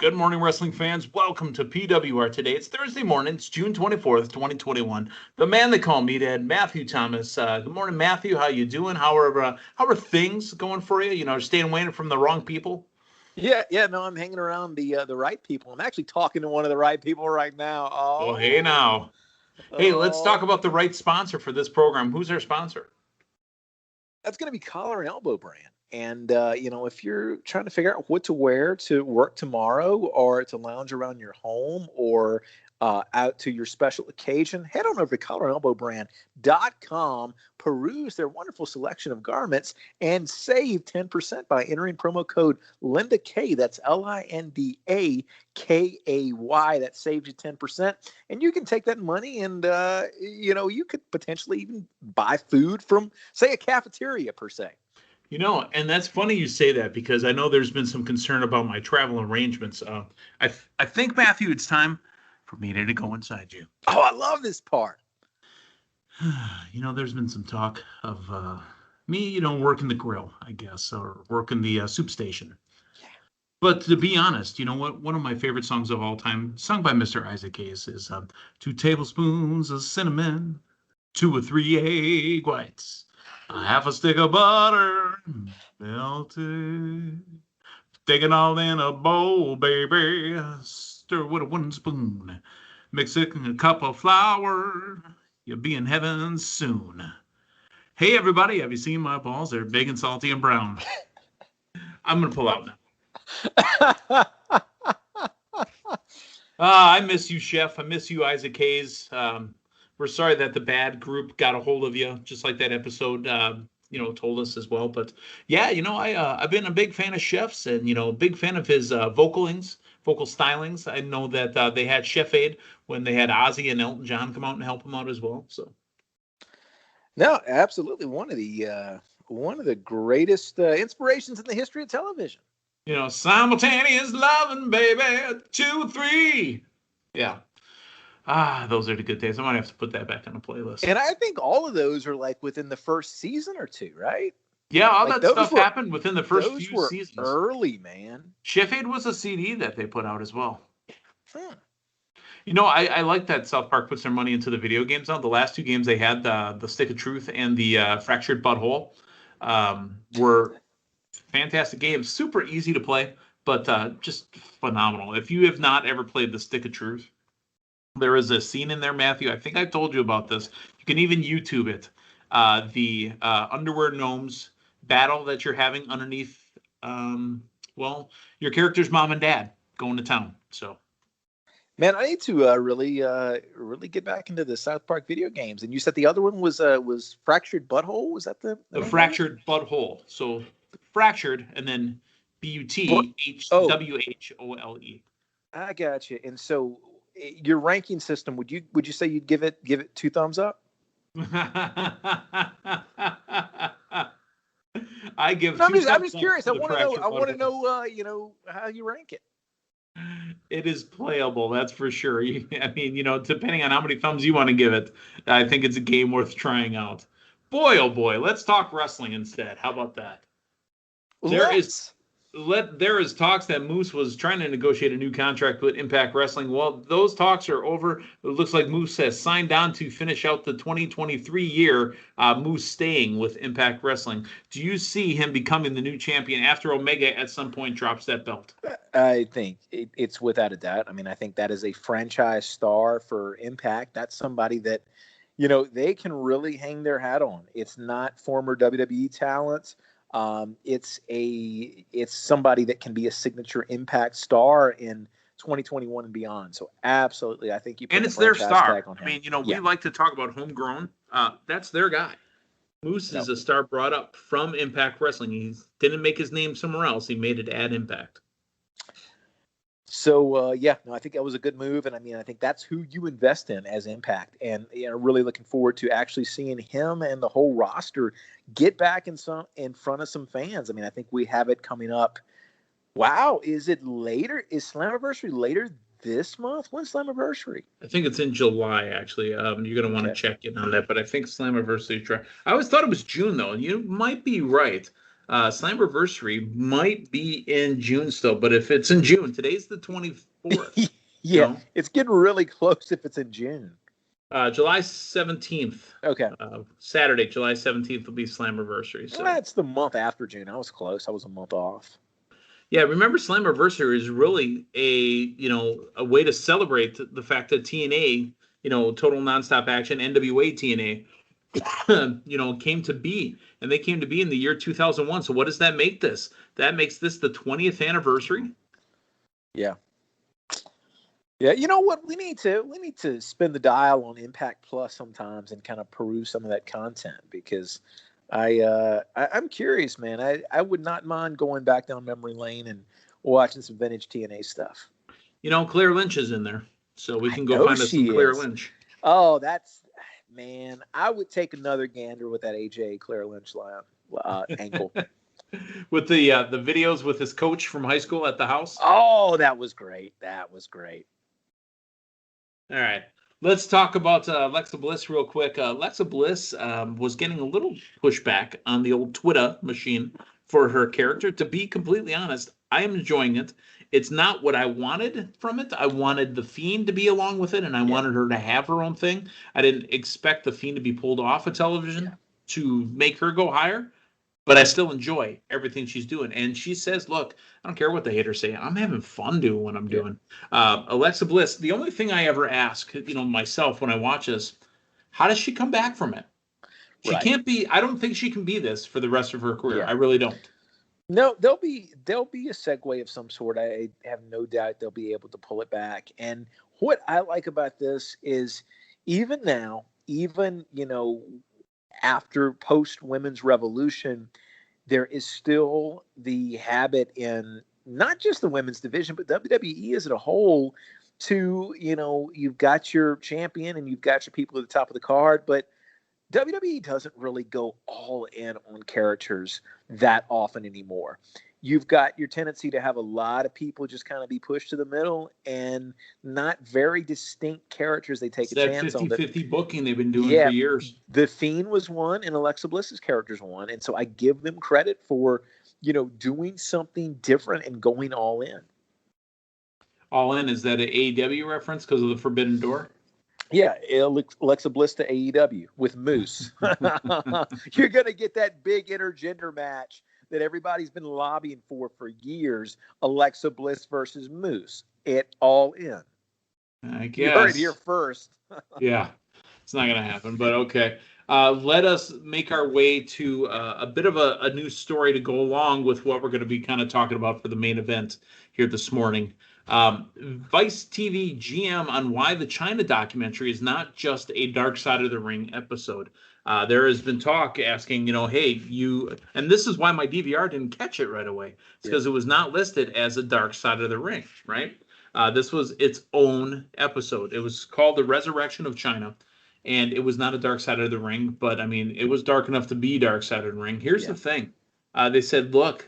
Good morning, wrestling fans. Welcome to PWR today. It's Thursday morning. It's June 24th, 2021. The man they call Meathead, Matthew Thomas. Good morning, Matthew. How you doing? How are things going for you? You know, staying away from the wrong people? No, I'm hanging around the right people. I'm actually talking to one of the right people right now. Oh, hey now. Hey, let's talk about the right sponsor for this program. Who's our sponsor? That's going to be Collar and Elbow Brand. And, if you're trying to figure out what to wear to work tomorrow or to lounge around your home or out to your special occasion, head on over to collarandelbowbrand.com, peruse their wonderful selection of garments, and save 10% by entering promo code LindaK. That's LINDAKAY. That saves you 10%. And you can take that money and, you could potentially even buy food from, say, a cafeteria per se. You know, and that's funny you say that because I know there's been some concern about my travel arrangements. I think, Matthew, it's time for me to go inside you. Oh, I love this part. There's been some talk of me, working the grill, I guess, or working the soup station. Yeah. But to be honest, you know what? One of my favorite songs of all time, sung by Mr. Isaac Hayes, is 2 tablespoons of cinnamon, 2 or 3 egg whites, a half a stick of butter, melted. Take it all in a bowl, baby. Stir with a wooden spoon. Mix it in a cup of flour. You'll be in heaven soon. Hey, everybody, have you seen my balls? They're big and salty and brown. I'm going to pull out now. I miss you, Chef. I miss you, Isaac Hayes. We're sorry that the bad group got a hold of you, just like that episode, told us as well. But yeah, I've been a big fan of Chef's and, a big fan of his vocal stylings. I know that they had Chef Aid when they had Ozzy and Elton John come out and help him out as well. So, no, absolutely one of the greatest inspirations in the history of television. Simultaneous loving, baby, 2, 3. Yeah. Those are the good days. I might have to put that back on the playlist. And I think all of those are like within the first season or two, right? Yeah, all that stuff happened within the first few seasons. Early, man. Chef Aid was a CD that they put out as well. I like that South Park puts their money into the video games now. The last 2 games they had, the Stick of Truth and the Fractured Butthole, were fantastic games. Super easy to play, but just phenomenal. If you have not ever played the Stick of Truth, there is a scene in there, Matthew. I think I told you about this. You can even YouTube it. The underwear gnomes battle that you're having underneath, your character's mom and dad going to town. So, man, I need to really get back into the South Park video games. And you said the other one was Fractured Butthole. Was that the Fractured Butthole? So fractured and then BUTHWHOLE. I got you. And so, your ranking system, would you say you'd give it 2 thumbs up? I give. No, I'm just curious. I want to know how you rank it. It is playable, that's for sure. Depending on how many thumbs you want to give it, I think it's a game worth trying out. Boy, oh boy, let's talk wrestling instead. How about that? There is talks that Moose was trying to negotiate a new contract with Impact Wrestling. Well, those talks are over. It looks like Moose has signed on to finish out the 2023 year. Moose staying with Impact Wrestling. Do you see him becoming the new champion after Omega at some point drops that belt? I think it's without a doubt. I mean, I think that is a franchise star for Impact. That's somebody that, they can really hang their hat on. It's not former WWE talents. It's somebody that can be a signature Impact star in 2021 and beyond. So absolutely, I think and it's their star. We like to talk about homegrown. That's their guy. Moose is a star brought up from Impact Wrestling. He didn't make his name somewhere else. He made it at Impact. So, I think that was a good move. And I think that's who you invest in as Impact. And, really looking forward to actually seeing him and the whole roster get back in front of some fans. I think we have it coming up. Wow. Is it later? Is Slammiversary later this month? When's Slammiversary? I think it's in July, actually. You're going to want to check in on that. But I think Slammiversary. I always thought it was June, though. And you might be right. Slammiversary might be in June still, but if it's in June, today's the 24th. Yeah, it's getting really close if it's in June. July 17th. Okay. Saturday, July 17th will be Slammiversary. So that's the month after June. I was close. I was a month off. Yeah, remember Slammiversary is really a way to celebrate the fact that TNA, Total Nonstop Action, NWA TNA, came to be, and they came to be in the year 2001. So what does that make this? That makes this the 20th anniversary. Yeah. Yeah, you know what? We need to spin the dial on Impact Plus sometimes and kind of peruse some of that content, because I'm curious, man. I would not mind going back down memory lane and watching some vintage TNA stuff. Claire Lynch is in there, so we can go find us some Claire Lynch. Oh, man. I would take another gander with that AJ Claire Lynch ankle. With the videos with his coach from high school at the house. Oh, that was great. All right. Let's talk about Alexa Bliss real quick. Alexa Bliss was getting a little pushback on the old Twitter machine for her character. To be completely honest, I am enjoying it. It's not what I wanted from it. I wanted the Fiend to be along with it, and I wanted her to have her own thing. I didn't expect the Fiend to be pulled off of television to make her go higher, but I still enjoy everything she's doing. And she says, look, I don't care what the haters say. I'm having fun doing what I'm doing. Alexa Bliss, the only thing I ever ask, myself when I watch this, how does she come back from it? She can't be, I don't think she can be this for the rest of her career. Yeah. I really don't. No, there'll be a segue of some sort. I have no doubt they'll be able to pull it back. And what I like about this is even now, after post-women's revolution, there is still the habit in not just the women's division, but WWE as a whole to, you've got your champion and you've got your people at the top of the card, but WWE doesn't really go all in on characters that often anymore. You've got your tendency to have a lot of people just kind of be pushed to the middle and not very distinct characters they take a chance on. 50-50 booking they've been doing for years. The Fiend was one and Alexa Bliss's character's one. And so I give them credit for, doing something different and going all in. All in, is that an AEW reference because of the Forbidden Door? Yeah, Alexa Bliss to AEW with Moose. You're going to get that big intergender match that everybody's been lobbying for years. Alexa Bliss versus Moose. It all in. I guess. You heard it here first. Yeah, it's not going to happen, but okay. Let us make our way to a bit of a news story to go along with what we're going to be kind of talking about for the main event here this morning. Vice TV GM on why the Chyna documentary is not just a Dark Side of the Ring episode. There has been talk asking, hey, and this is why my DVR didn't catch it right away. It's because it was not listed as a Dark Side of the Ring, right? This was its own episode. It was called The Resurrection of Chyna, and it was not a Dark Side of the Ring, but I mean, it was dark enough to be Dark Side of the Ring. Here's the thing. They said, look,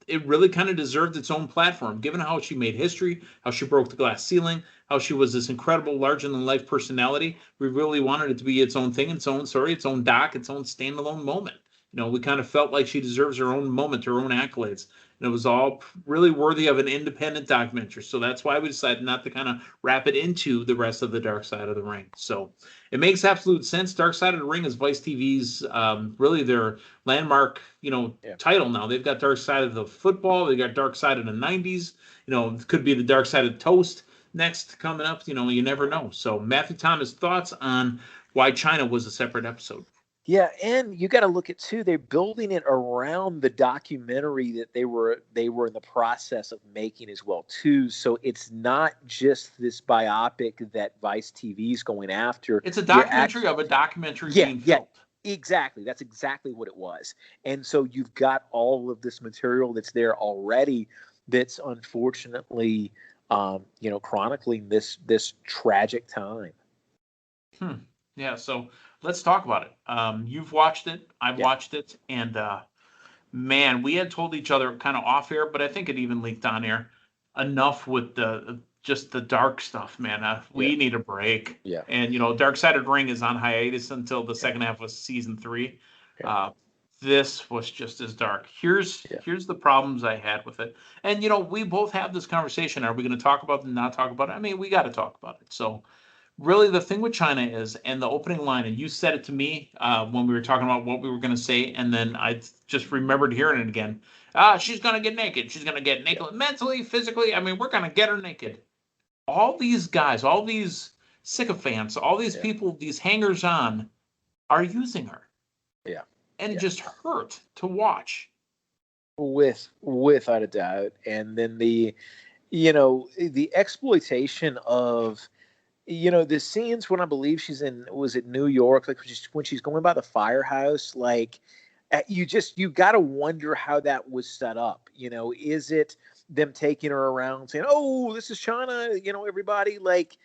it really kind of deserved its own platform, given how she made history, how she broke the glass ceiling, how she was this incredible, larger-than-life personality. We really wanted it to be its own thing, its own story, its own doc, its own standalone moment. We kind of felt like she deserves her own moment, her own accolades. And it was all really worthy of an independent documentary. So that's why we decided not to kind of wrap it into the rest of the Dark Side of the Ring. So it makes absolute sense. Dark Side of the Ring is Vice TV's really their landmark, title now. They've got Dark Side of the Football. They got Dark Side of the 90s. It could be the Dark Side of Toast next coming up. You never know. So Matthew Thomas, thoughts on why Chyna was a separate episode? Yeah, and you got to look at too. They're building it around the documentary that they were in the process of making as well too. So it's not just this biopic that Vice TV is going after. It's a documentary of a documentary being filmed. Exactly. That's exactly what it was. And so you've got all of this material that's there already. That's unfortunately, chronicling this tragic time. Yeah. So let's talk about it. You've watched it. I've watched it. And, man, we had told each other kind of off air, but I think it even leaked on air. Enough with just the dark stuff, man. We need a break. Yeah. And, Dark Side of the Ring is on hiatus until the second half of season 3. this was just as dark. Here's Yeah. here's the problems I had with it. And we both have this conversation. Are we going to talk about it and not talk about it? I mean, we got to talk about it. So really the thing with Chyna is, and the opening line, and you said it to me when we were talking about what we were going to say, and then I just remembered hearing it again. She's going to get naked. She's going to get naked mentally, physically. I mean, we're going to get her naked. All these guys, all these sycophants, all these people, these hangers on are using her. Yeah. And it just hurt to watch. Without a doubt. And then the exploitation of, the scenes when I believe she's in, was it New York? Like when she's going by the firehouse, like you got to wonder how that was set up. Is it them taking her around saying, "Oh, this is Chyna," everybody, like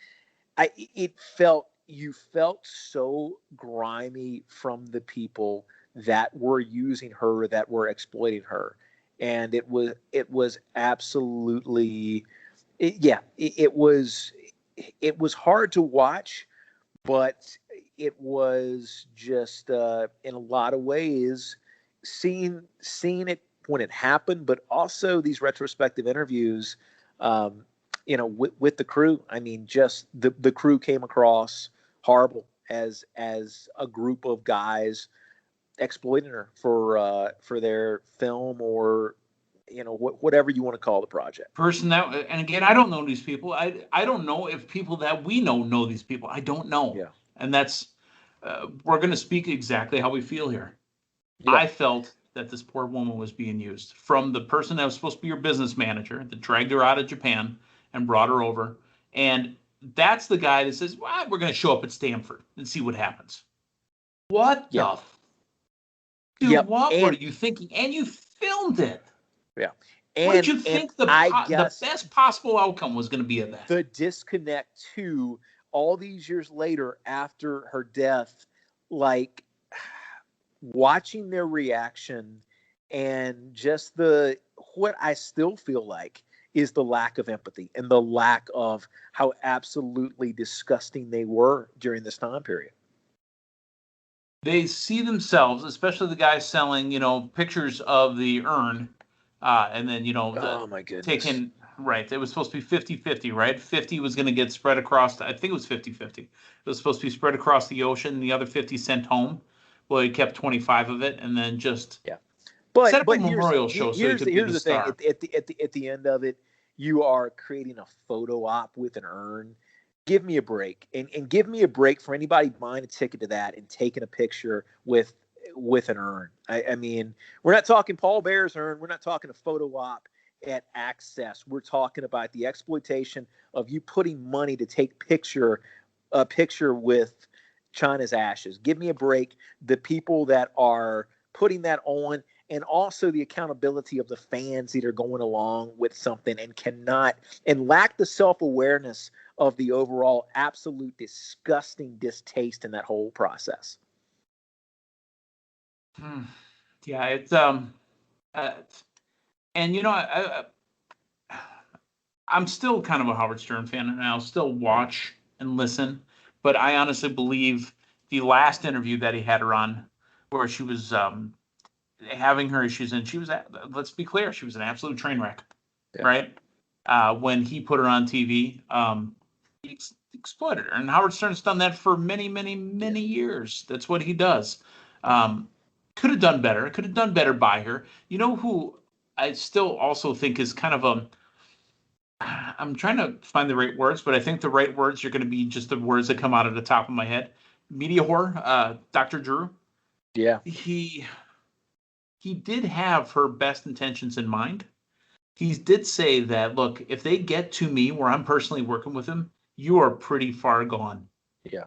you felt so grimy from the people that were using her, that were exploiting her. And it was absolutely, it was hard to watch, but it was just in a lot of ways seeing it when it happened, but also these retrospective interviews, with the crew. I mean, just the crew came across horrible as a group of guys exploiting her for their film, or whatever you want to call the project. Person that, and again, I don't know these people. I don't know if people that we know these people. I don't know. Yeah. And that's we're going to speak exactly how we feel here. Yeah. I felt that this poor woman was being used, from the person that was supposed to be your business manager that dragged her out of Japan and brought her over, and that's the guy that says, "Well, we're going to show up at Stanford and see what happens." What the? Dude, what were you thinking? And you filmed it. Yeah. What did you think the best possible outcome was going to be of that? The disconnect to all these years later after her death, like watching their reaction, and just what I still feel like is the lack of empathy and the lack of how absolutely disgusting they were during this time period. They see themselves, especially the guy selling, pictures of the urn, and then, oh my goodness, taking, right, it was supposed to be 50-50, right? 50 was going to get spread across, I think it was 50-50. It was supposed to be spread across the ocean, and the other 50 sent home. Well, he kept 25 of it, and then just set up a memorial show so he could be the star. At the end of it, you are creating a photo op with an urn. Give me a break, and give me a break for anybody buying a ticket to that and taking a picture with an urn. I mean, we're not talking Paul Bear's urn. We're not talking a photo op at Access. We're talking about the exploitation of you putting money to take a picture with Chyna's ashes. Give me a break. The people that are putting that on, and also the accountability of the fans that are going along with something and lack the self-awareness of the overall absolute disgusting distaste in that whole process. Yeah, it's and I'm still kind of a Howard Stern fan, and I'll still watch and listen, but I honestly believe the last interview that he had her on, where she was having her issues, and she was, let's be clear, she was an absolute train wreck, right? When he put her on TV, he exploited her, and Howard Stern's done that for many, many, many years. That's what he does. Could have done better. Could have done better by her. You know who I still also think is kind of I'm trying to find the right words, but I think the right words are going to be just the words that come out of the top of my head. Media whore, Dr. Drew. Yeah. He did have her best intentions in mind. He did say that, look, if they get to me where I'm personally working with them, you are pretty far gone. Yeah.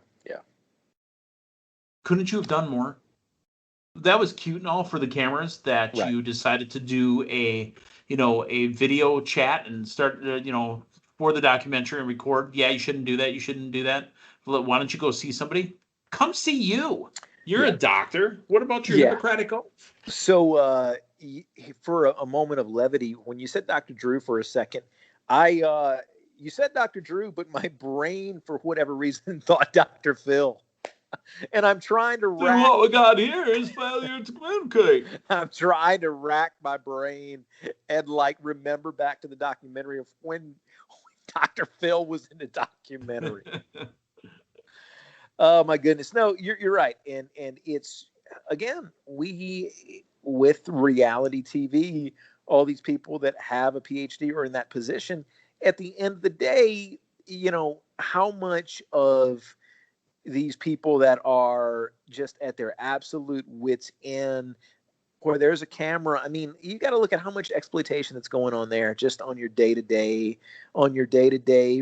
Couldn't you have done more? That was cute and all for the cameras that you decided to do a video chat and start, for the documentary and record. Yeah, you shouldn't do that. You shouldn't do that. Why don't you go see somebody? Come see you. You're a doctor. What about your Hippocratic oath? So for a moment of levity, when you said Dr. Drew for a second, you said Dr. Drew, but my brain, for whatever reason, thought Dr. Phil. And I'm trying to So what we got here is failure to communicate. I'm trying to rack my brain and like remember back to the documentary of when Dr. Phil was in the documentary. Oh my goodness. No, you're right. And it's again, we with reality TV, all these people that have a PhD or in that position, at the end of the day, how much of these people that are just at their absolute wits end where there's a camera. I mean, you got to look at how much exploitation that's going on there just on your day-to-day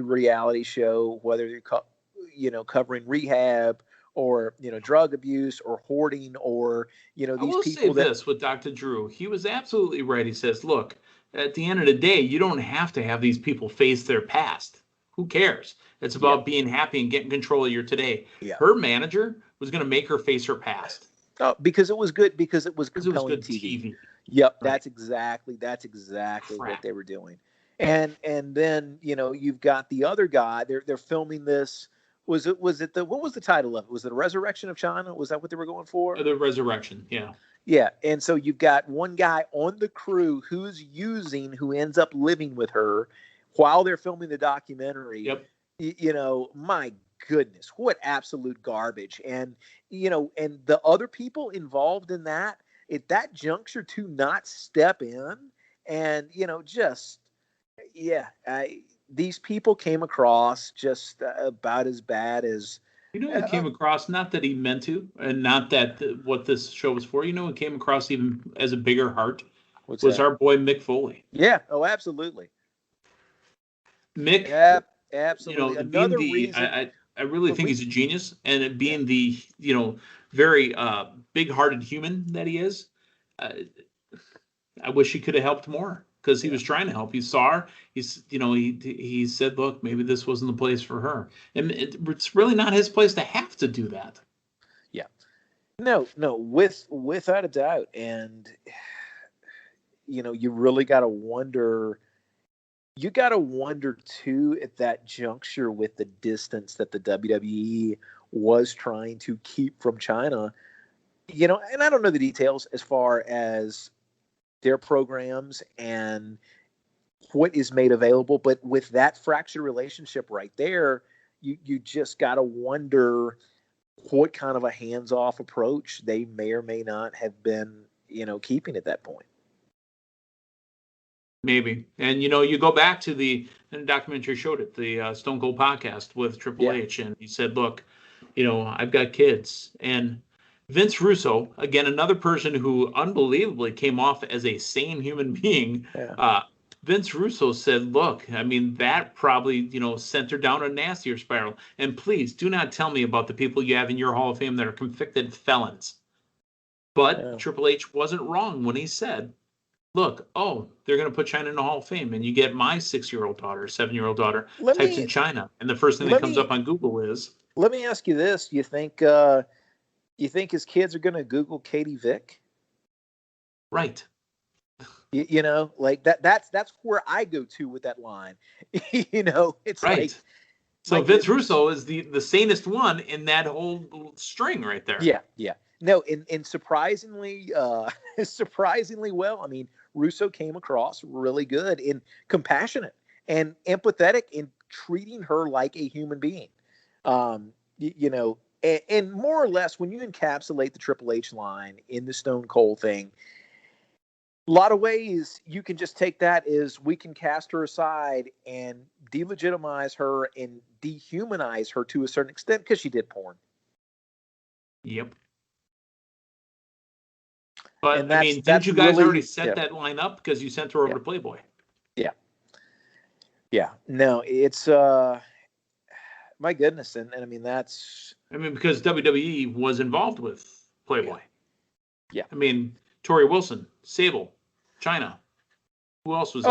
reality show, whether you're covering rehab or drug abuse or hoarding or I these will say people that this with Dr. Drew. He was absolutely right. He says, look, at the end of the day, you don't have to have these people face their past. Who cares? It's about being happy and getting control of your today. Yeah. Her manager was going to make her face her past. Oh, because it was good, because it was compelling good TV. Yep, Right. that's exactly what they were doing. And then you've got the other guy. They're filming this. Was it what was the title of it? Was it a Resurrection of Chyna? Was that what they were going for? The Resurrection, yeah. Yeah, and so you've got one guy on the crew who ends up living with her while they're filming the documentary. Yep. My goodness, what absolute garbage. And and the other people involved in that, at that juncture, to not step in and these people came across just about as bad as It came across, not that he meant to, and not that what this show was for. It came across even as a bigger heart. Was our boy Mick Foley. Yeah. Oh, absolutely. Mick. Absolutely. Another reason. I really think he's a genius, and it being the very big-hearted human that he is, I wish he could have helped more because he was trying to help. He saw her. He said, "Look, maybe this wasn't the place for her," and it's really not his place to have to do that. Yeah, no, without a doubt, and you really got to wonder. You got to wonder, too, at that juncture with the distance that the WWE was trying to keep from Chyna. And I don't know the details as far as their programs and what is made available. But with that fractured relationship right there, you just got to wonder what kind of a hands-off approach they may or may not have been, keeping at that point. Maybe. And, you go back to the documentary showed it, the Stone Cold podcast with Triple H. And he said, look, I've got kids. And Vince Russo, again, another person who unbelievably came off as a sane human being. Yeah. Vince Russo said, look, I mean, that probably, sent her down a nastier spiral. And please do not tell me about the people you have in your Hall of Fame that are convicted felons. But Triple H wasn't wrong when he said, look, they're going to put Chyna in the Hall of Fame, and you get my 6-year-old daughter, 7-year-old daughter, types in Chyna, and the first thing that comes up on Google is. Let me ask you this: you think his kids are going to Google Katie Vick? Right. Like that. That's where I go to with that line. It's right. Like. So Vince Russo is the sanest one in that whole string right there. Yeah. No, and surprisingly well. I mean, Russo came across really good and compassionate and empathetic in treating her like a human being. And more or less, when you encapsulate the Triple H line in the Stone Cold thing, a lot of ways you can just take that as we can cast her aside and delegitimize her and dehumanize her to a certain extent because she did porn. Yep. But, I mean, didn't you guys already set that line up because you sent her over to Playboy? Yeah. Yeah. No, it's, my goodness. And I mean, because WWE was involved with Playboy. Yeah. I mean, Tori Wilson, Sable, Chyna. Who else was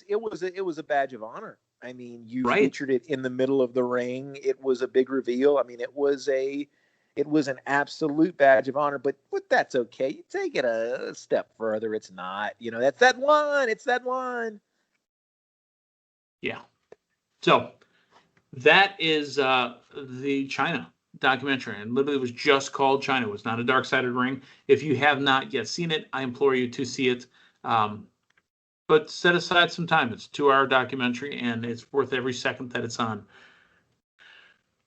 it was a badge of honor. I mean, you featured it in the middle of the ring. It was a big reveal. I mean, it was an absolute badge of honor, but that's okay. You take it a step further. It's not, that's that line. It's that line. Yeah. So that is the Chyna documentary, and literally was just called Chyna. It was not a Dark Side of the Ring. If you have not yet seen it, I implore you to see it. But set aside some time. It's a 2-hour documentary, and it's worth every second that it's on.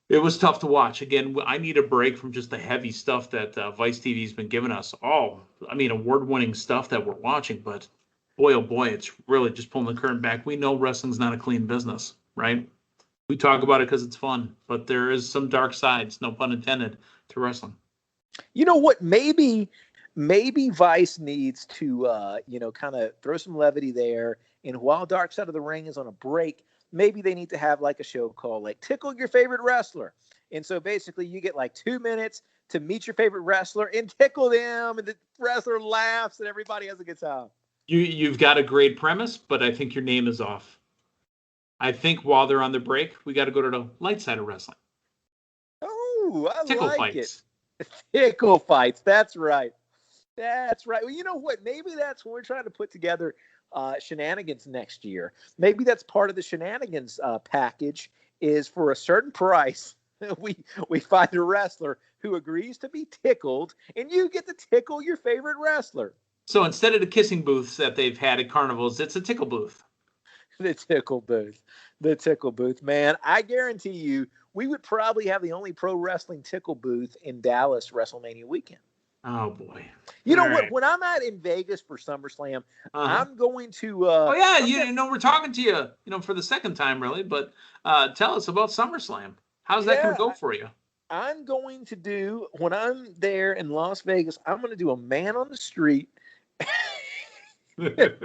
It was tough to watch. Again, I need a break from just the heavy stuff that Vice TV's been giving us. Award-winning stuff that we're watching, but boy, oh boy, it's really just pulling the curtain back. We know wrestling's not a clean business, right? We talk about it because it's fun, but there is some dark sides, no pun intended, to wrestling. You know what? Maybe Vice needs to, kind of throw some levity there. And while Dark Side of the Ring is on a break, maybe they need to have like a show called like Tickle Your Favorite Wrestler. And so basically you get like 2 minutes to meet your favorite wrestler and tickle them, and the wrestler laughs and everybody has a good time. You've got a great premise, but I think your name is off. I think while they're on the break, we got to go to the light side of wrestling. Oh, I Tickle like fights. it. Tickle fights. That's right. That's right. Well, you know what? Maybe that's when we're trying to put together shenanigans next year. Maybe that's part of the shenanigans package is for a certain price. We find a wrestler who agrees to be tickled, and you get to tickle your favorite wrestler. So instead of the kissing booths that they've had at carnivals, it's a tickle booth. The tickle booth. The tickle booth, man. I guarantee you, we would probably have the only pro wrestling tickle booth in Dallas WrestleMania weekend. Oh boy! You know what? When I'm out in Vegas for SummerSlam, I'm going to. We're talking to you, for the second time, really. But tell us about SummerSlam. How's that going to go for you? I'm going to do when I'm there in Las Vegas. I'm going to do a man on the street. That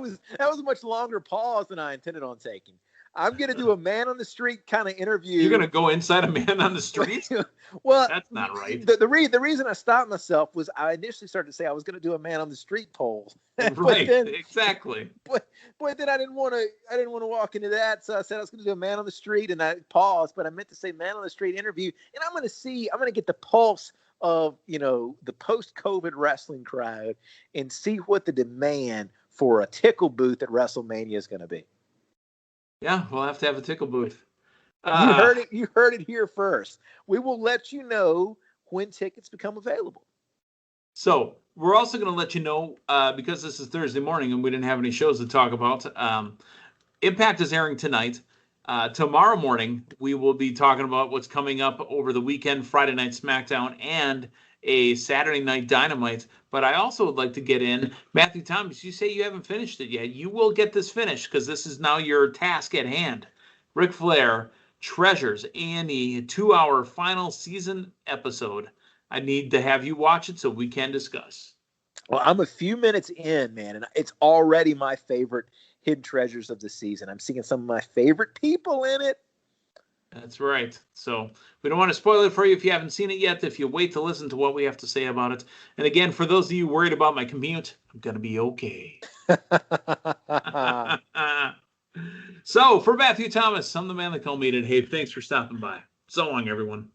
was a much longer pause than I intended on taking. I'm going to do a man on the street kind of interview. You're going to go inside a man on the street? Well, that's not right. The reason I stopped myself was I initially started to say I was going to do a man on the street poll. Right, exactly. But then I didn't want to walk into that, so I said I was going to do a man on the street, and I paused, but I meant to say man on the street interview, and I'm going to get the pulse of the post-COVID wrestling crowd and see what the demand for a tickle booth at WrestleMania is going to be. Yeah, we'll have to have a tickle booth. You heard it here first. We will let you know when tickets become available. So we're also going to let you know, because this is Thursday morning and we didn't have any shows to talk about, Impact is airing tonight. Tomorrow morning, we will be talking about what's coming up over the weekend, Friday Night SmackDown, and a Saturday Night Dynamite. But I also would like to get in, Matthew Thomas, you say you haven't finished it yet. You will get this finished because this is now your task at hand. Ric Flair Treasures A&E 2-hour final season episode. I need to have you watch it so we can discuss. Well, I'm a few minutes in, man, and it's already my favorite Hidden Treasures of the season. I'm seeing some of my favorite people in it. That's right. So we don't want to spoil it for you if you haven't seen it yet, if you wait to listen to what we have to say about it. And again, for those of you worried about my commute, I'm going to be okay. So for Matthew Thomas, I'm the man that called me today. Hey, thanks for stopping by. So long, everyone.